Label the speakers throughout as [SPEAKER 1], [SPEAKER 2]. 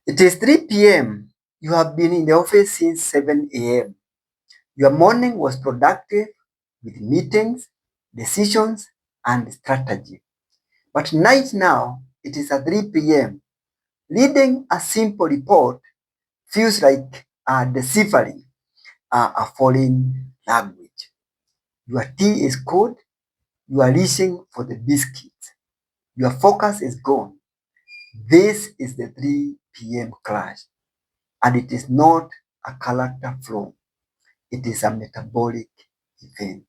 [SPEAKER 1] It is 3 p.m. You have been in the office since 7 a.m. Your morning was productive with meetings, decisions, and strategy. But night now, it is at 3 p.m. Reading a simple report feels like deciphering a foreign language. Your tea is cold, you are reaching for the biscuit. Your focus is gone. This is the 3 p.m. clash, and it is not a character flaw. It is a metabolic event.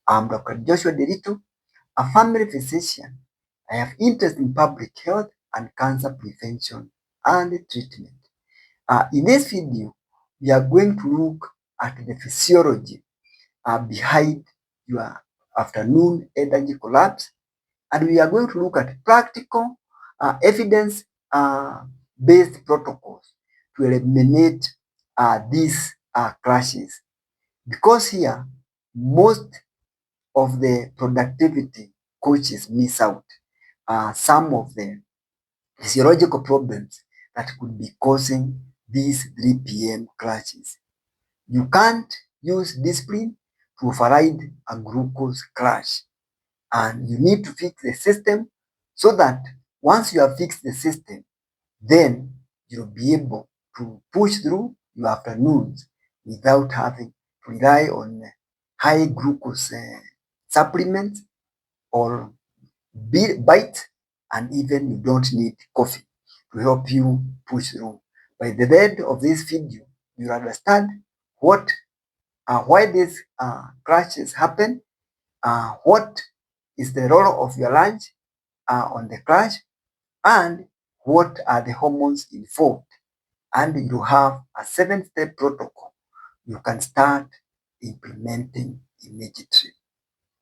[SPEAKER 1] I'm Dr. Joshua Derito, a family physician. I have interest in public health and cancer prevention and treatment. In this video, we are going to look at the physiology behind your afternoon energy collapse, and we are going to look at practical evidence based protocols to eliminate these clashes. Because here, most of the productivity coaches miss out some of the physiological problems that could be causing these 3 p.m. clashes. You can't use discipline to override a glucose crash, and you need to fix the system so that once you have fixed the system, then you'll be able to push through your afternoons without having to rely on high glucose supplements or bite, and even you don't need coffee to help you push through. By the end of this video, you'll understand what why these crashes happen, what is the role of your lunch on the crash, and what are the hormones involved. And you have a 7-step protocol you can start implementing immediately.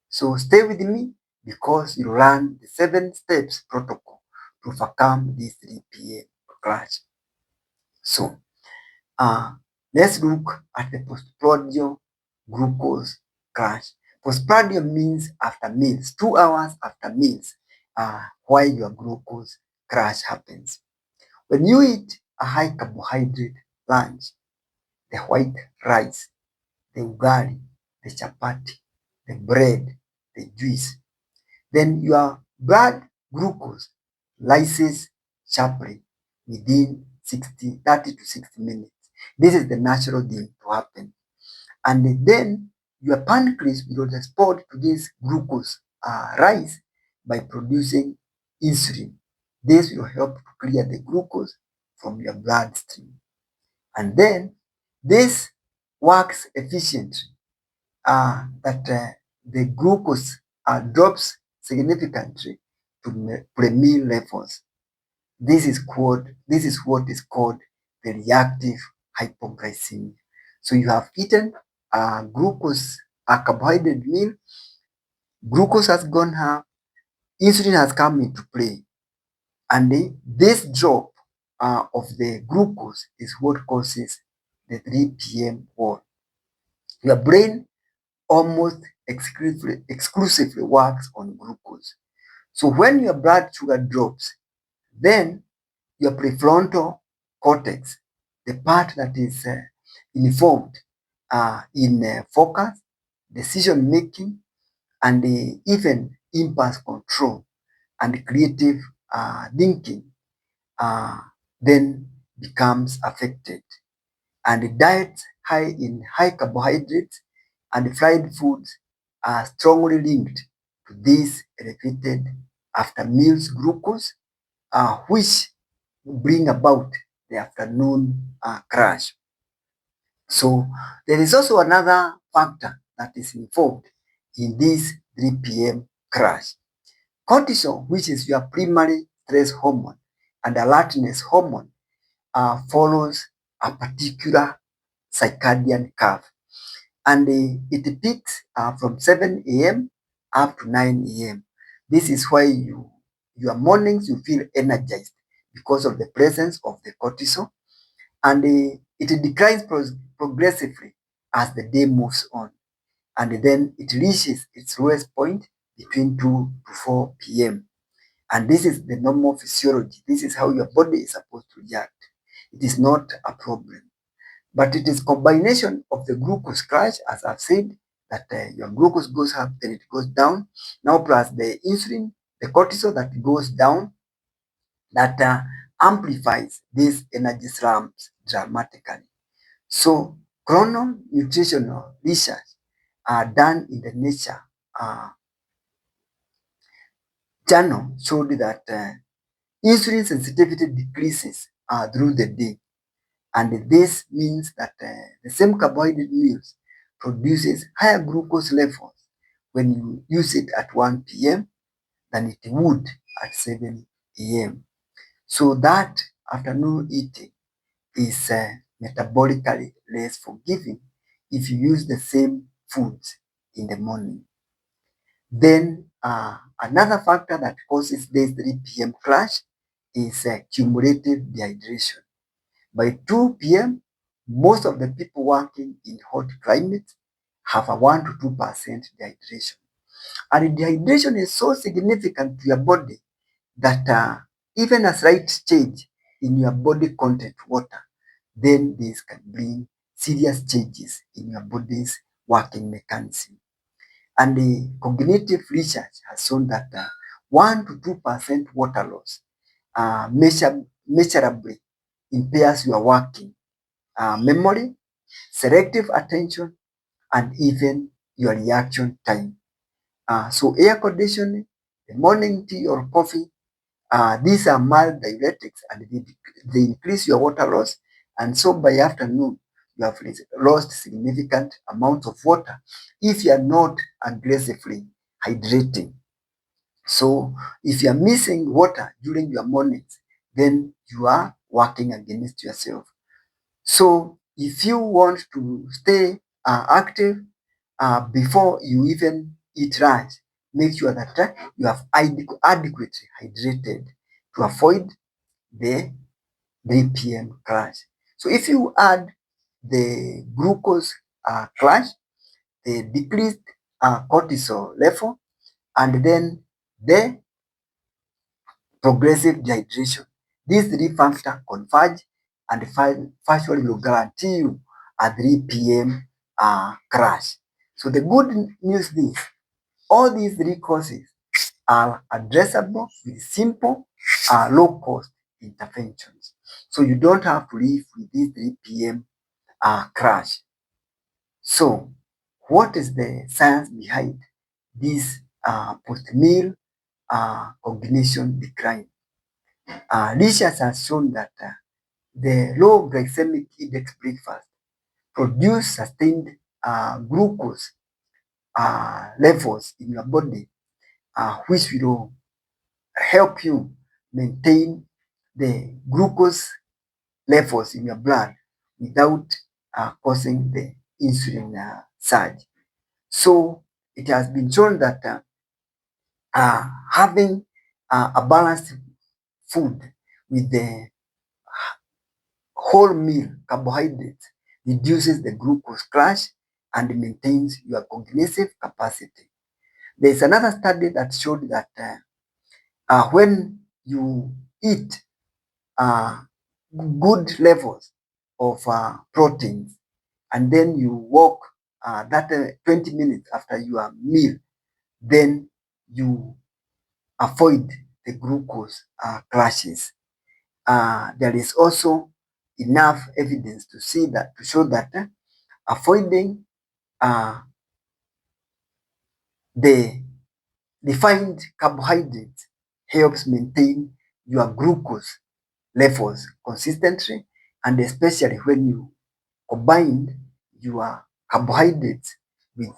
[SPEAKER 1] So stay with me because you learn the 7 steps protocol to overcome this 3 p.m. crash. So let's look at the postprandial glucose crash. Postprandial means after meals, 2 hours after meals, why your glucose crash happens. When you eat a high carbohydrate lunch, the white rice, the ugali, the chapati, the bread, the juice, then your blood glucose rises sharply within 30 to 60 minutes. This is the natural thing to happen. And then your pancreas will respond to this glucose rise by producing insulin. This will help to clear the glucose from your bloodstream. And then this works efficiently that the glucose drops significantly to pre-meal levels. This is what is called the reactive hypoglycemia. So you have eaten a carbohydrate meal, glucose has gone up, insulin has come into play, and this drop of the glucose is what causes the 3 p.m. wall. Your brain almost exclusively works on glucose. So when your blood sugar drops, then your prefrontal cortex, the part that is involved in focus, decision making, and even impulse control and creative thinking, uh, then becomes affected. And diets high in high carbohydrates and fried foods are strongly linked to this elevated after meals glucose, which bring about the afternoon crash. So there is also another factor that is involved in this 3 p.m. crash. Cortisol, which is your primary stress hormone and alertness hormone, follows a particular circadian curve, and it peaks from 7 a.m. up to 9 a.m. This is why your mornings you feel energized because of the presence of the cortisol, and it declines progressively as the day moves on, and then it reaches its lowest point between 2 to 4 p.m. And this is the normal physiology. This is how your body is supposed to react. It is not a problem. But it is combination of the glucose crash, as I've said, that your glucose goes up, then it goes down. Now plus the insulin, the cortisol that goes down, that amplifies these energy slumps dramatically. So chrononutritional research are done in the Nature journal showed that insulin sensitivity decreases through the day. And this means that the same carbohydrate meals produces higher glucose levels when you use it at 1 p.m. than it would at 7 a.m. So that afternoon eating is metabolically less forgiving if you use the same foods in the morning. Then another factor that causes this 3 p.m. crash is cumulative dehydration. By 2 p.m., most of the people working in hot climates have a 1 to 2% dehydration. And dehydration is so significant to your body that even a slight change in your body content water, then this can bring serious changes in your body's working mechanism. And the cognitive research has shown that 1 to 2% water loss measurably impairs your working memory, selective attention, and even your reaction time. So air conditioning, the morning tea or coffee, these are mild diuretics and they increase your water loss. And so by afternoon, you have lost significant amounts of water if you are not aggressively hydrating. So if you are missing water during your mornings, then you are working against yourself. So if you want to stay active before you even eat lunch, make sure that you have adequately hydrated to avoid the 3 p.m. crash. So if you add the glucose crash, the decreased cortisol level, and then the progressive dehydration, these three factors converge and virtually will guarantee you a 3 p.m. crash. So the good news is all these three causes are addressable with simple, low-cost interventions. So you don't have to live with this 3 p.m. crash. So what is the science behind this post-meal cognition decline? Research has shown that the low glycemic index breakfast produce sustained glucose levels in your body, which will help you maintain the glucose levels in your blood without causing the insulin surge. So it has been shown that having a balanced food with the whole meal carbohydrates reduces the glucose crash and maintains your cognitive capacity. There is another study that showed that when you eat good levels of proteins and then you walk that 20 minutes after your meal, then you avoid the glucose crashes. There is also enough evidence to show that avoiding the refined carbohydrates helps maintain your glucose levels consistently, and especially when you combine your carbohydrates with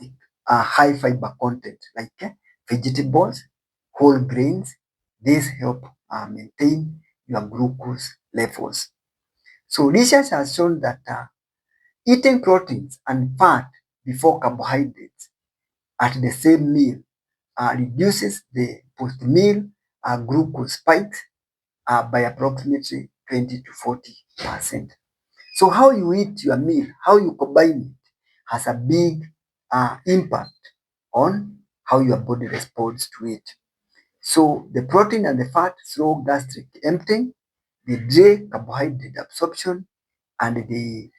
[SPEAKER 1] a high fiber content like vegetables, whole grains. These help maintain your glucose levels. So research has shown that eating proteins and fat before carbohydrates at the same meal reduces the post-meal glucose spikes by approximately 20 to 40%. So how you eat your meal, how you combine it, has a big impact on how your body responds to it. So the protein and the fat slow gastric emptying, they delay carbohydrate absorption, and they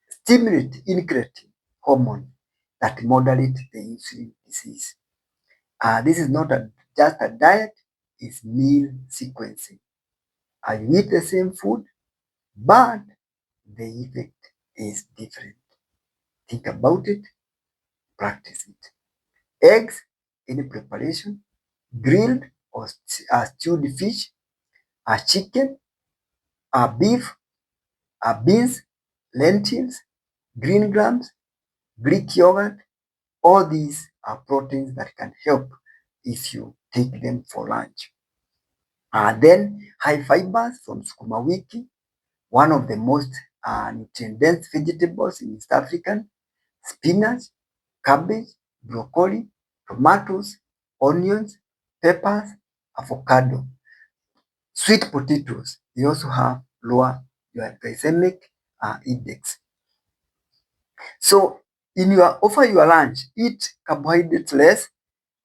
[SPEAKER 1] stimulate incretin hormone that moderate the insulin disease. This is not just a diet, it's meal sequencing. You eat the same food, but the effect is different. Think about it, practice it. Eggs, any preparation, grilled or stewed fish, chicken, beef, beans, lentils, green grams, Greek yogurt, all these are proteins that can help if you take them for lunch. Then high fibers from sukuma wiki, one of the most nutrient-dense vegetables in East African, spinach, cabbage, broccoli, tomatoes, onions, peppers, avocado. Sweet potatoes, they also have lower your glycemic index. So in your offer your lunch, eat carbohydrates less,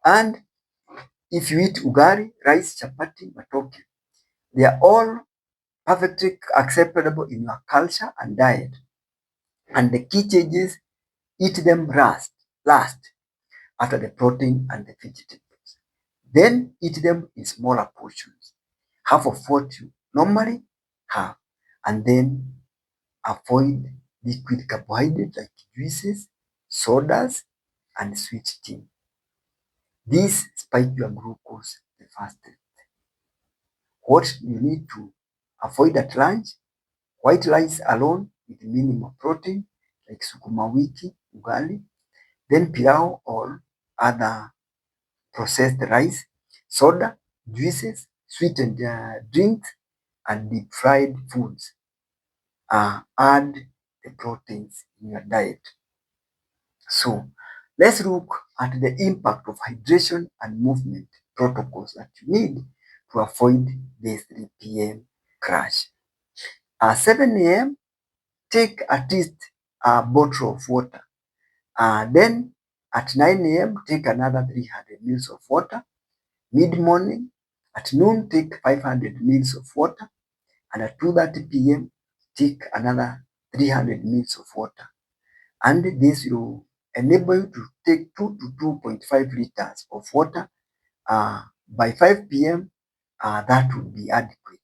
[SPEAKER 1] and if you eat ugali, rice, chapati, matoke, they are all perfectly acceptable in your culture and diet. And the key changes, eat them last after the protein and the vegetables. Then eat them in smaller portions, half of what you normally have, and then avoid liquid carbohydrates like juices, sodas, and sweet tea. These spike your glucose the fastest. What you need to avoid at lunch, white rice alone with minimal protein like sukuma wiki, ugali, then pilau or other processed rice, soda, juices, sweetened drinks, and deep fried foods. Add the proteins in your diet. So let's look at the impact of hydration and movement protocols that you need to avoid the 3 p.m. crash. At 7 a.m., take at least a bottle of water. Then at 9 a.m., take another 300 ml of water. Mid-morning, at noon, take 500 ml of water. And at 2:30 p.m., take another 300 ml of water. And this will enable you to take 2 to 2.5 liters of water. By 5 p.m., that would be adequate.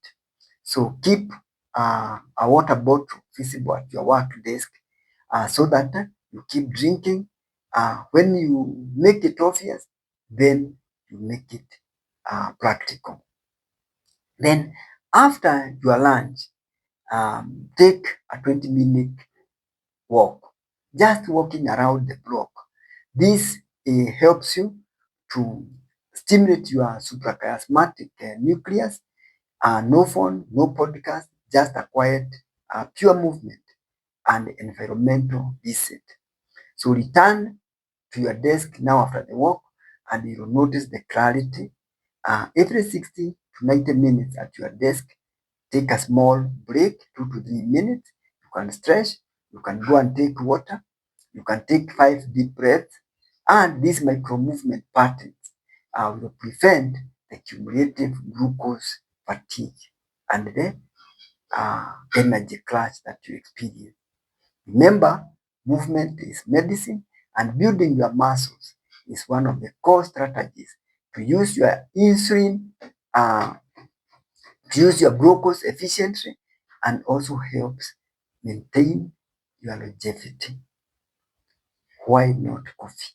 [SPEAKER 1] So keep a water bottle visible at your work desk so that you keep drinking. When you make it obvious, then you make it practical. Then after your lunch, take a 20-minute walk, just walking around the block. This helps you to stimulate your suprachiasmatic nucleus. No phone, no podcast, just a quiet, pure movement and environmental reset. So return to your desk now after the walk, and you will notice the clarity. Every 60 to 90 minutes at your desk, take a small break, 2 to 3 minutes. You can stretch, you can go and take water, you can take 5 deep breaths, and these micro movement patterns will prevent the cumulative glucose fatigue and the energy crash that you experience. Remember, movement is medicine, and building your muscles is one of the core strategies to use your insulin, uh, to use your glucose efficiently, and also helps maintain your longevity. Why not coffee?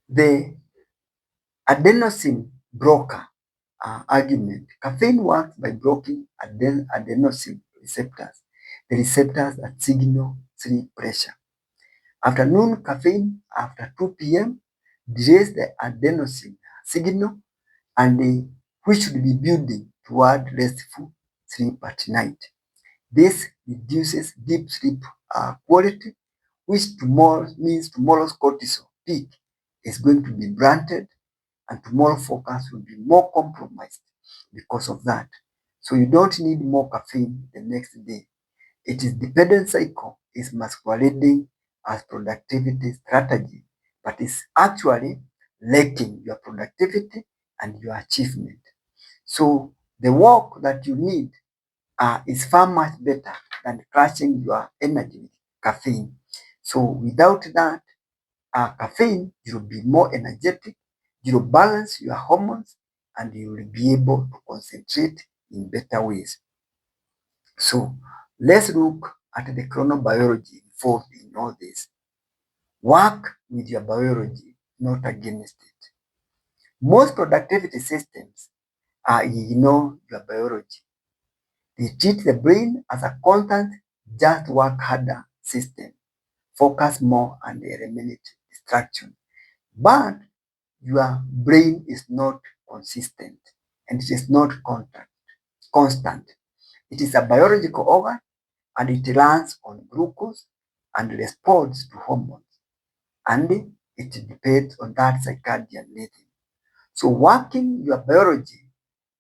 [SPEAKER 1] The adenosine blocker argument. Caffeine works by blocking adenosine receptors, the receptors that signal sleep pressure. Afternoon caffeine after 2 p.m. delays the adenosine signal, and which should be building toward restful sleep at night. This reduces deep sleep quality, which tomorrow means tomorrow's cortisol peak is going to be blunted, and tomorrow's focus will be more compromised because of that. So you don't need more caffeine the next day. Its dependent cycle is masquerading as productivity strategy, but is actually lacking your productivity and your achievement. So the work that you need is far much better than crashing your energy with caffeine. So without that caffeine, you'll be more energetic, you'll balance your hormones, and you will be able to concentrate in better ways. So let's look at the chronobiology involved in all this. Work with your biology, not against it. Most productivity systems ignore your biology. They treat the brain as a constant, just work harder system. Focus more and eliminate distraction. But your brain is not consistent and it is not constant. It is a biological organ and it runs on glucose and responds to hormones. And it depends on that circadian rhythm. So working your biology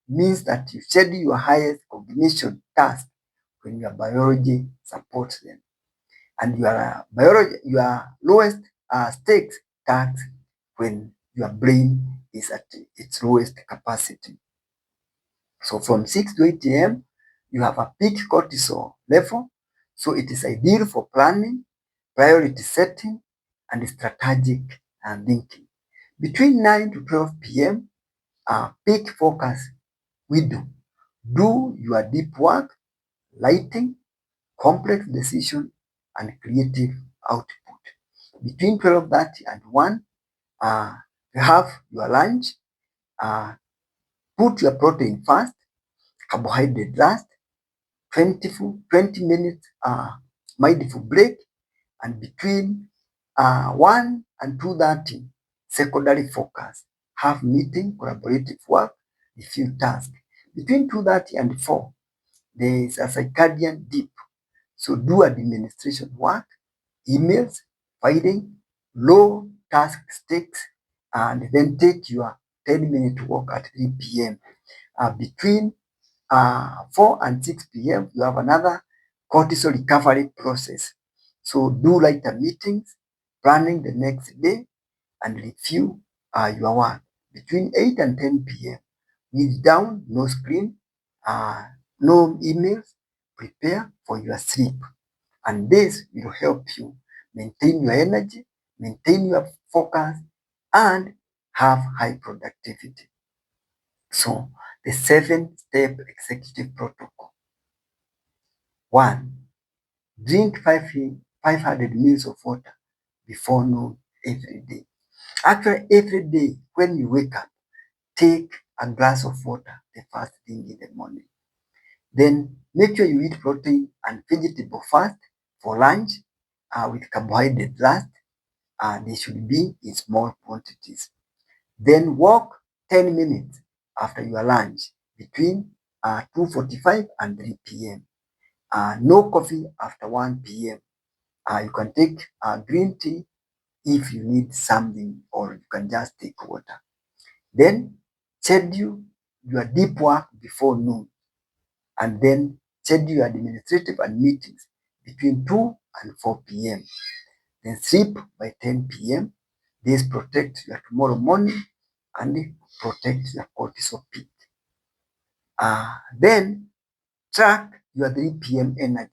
[SPEAKER 1] means that you schedule your highest cognition tasks when your biology supports them, and your lowest stakes tasks when your brain is at its lowest capacity. So from 6 to 8 a.m., you have a peak cortisol level. So it is ideal for planning, priority setting, and strategic thinking. Between 9 to 12 p.m., peak focus window. Do your deep work, lighting, complex decision, and creative output. Between 12:30 and 1, you have your lunch. Uh, put your protein first, carbohydrate last, 20 minutes mindful break, and between 1 and 2:30, secondary focus. Have meeting, collaborative work, review task. Between 2:30 and 4, there is a circadian dip. So do administration work, emails, filing, low task stakes, and then take your 10-minute walk at 3 p.m. Between 4 and 6 p.m., you have another cortisol recovery process. So do lighter meetings, planning the next day, and review your work. Between 8 and 10 p.m., read down, no screen, uh, no emails, prepare for your sleep. And this will help you maintain your energy, maintain your focus, and have high productivity. So the 7-step executive protocol. 1. Drink 500 ml of water before noon every day. Actually, every day when you wake up, take a glass of water the first thing in the morning. Then make sure you eat protein and vegetable first for lunch with carbohydrate last. They should be in small quantities. Then walk 10 minutes after your lunch between 2:45 and 3 p.m. No coffee after 1 p.m. You can take green tea if you need something, or you can just take water. Then schedule your deep work before noon, and then schedule your administrative and meetings between 2 and 4 p.m. Then sleep by 10 p.m. This protects your tomorrow morning and protects your cortisol peak. Then track your 3 p.m. energy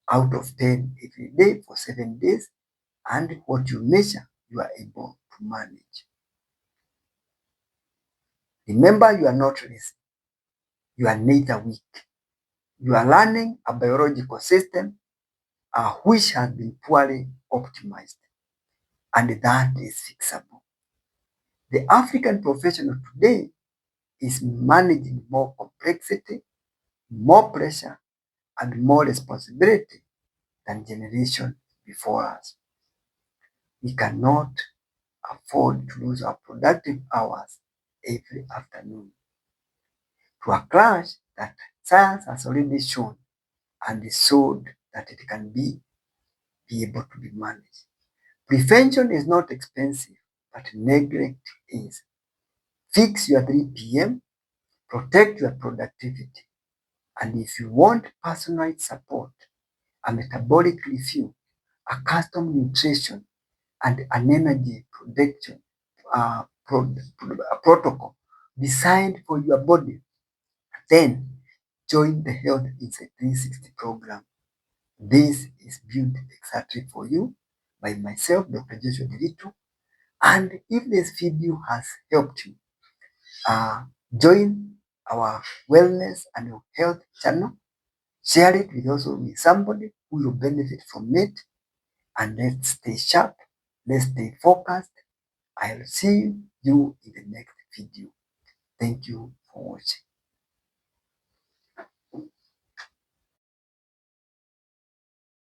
[SPEAKER 1] out of 10 every day for 7 days, and what you measure, you are able to manage. Remember, you are not lazy. You are neither weak. You are learning a biological system which has been poorly optimized, and that is fixable. The African professional today is managing more complexity, more pressure, and more responsibility than generations before us. We cannot afford to lose our productive hours every afternoon to a clash that science has already shown and showed that it can be able to be managed. Prevention is not expensive, but neglect is. Fix your 3 p.m., protect your productivity, and if you want personalized support, a metabolic review, a custom nutrition, and an energy protection protocol, designed for your body. Then join the Health Inside 360 program. This is built exactly for you by myself, Dr. Joshua Diritu. And if this video has helped you, join our wellness and health channel. Share it with somebody who will benefit from it. And let's stay sharp. Let's stay focused. I'll see you in the next video. Thank you for watching.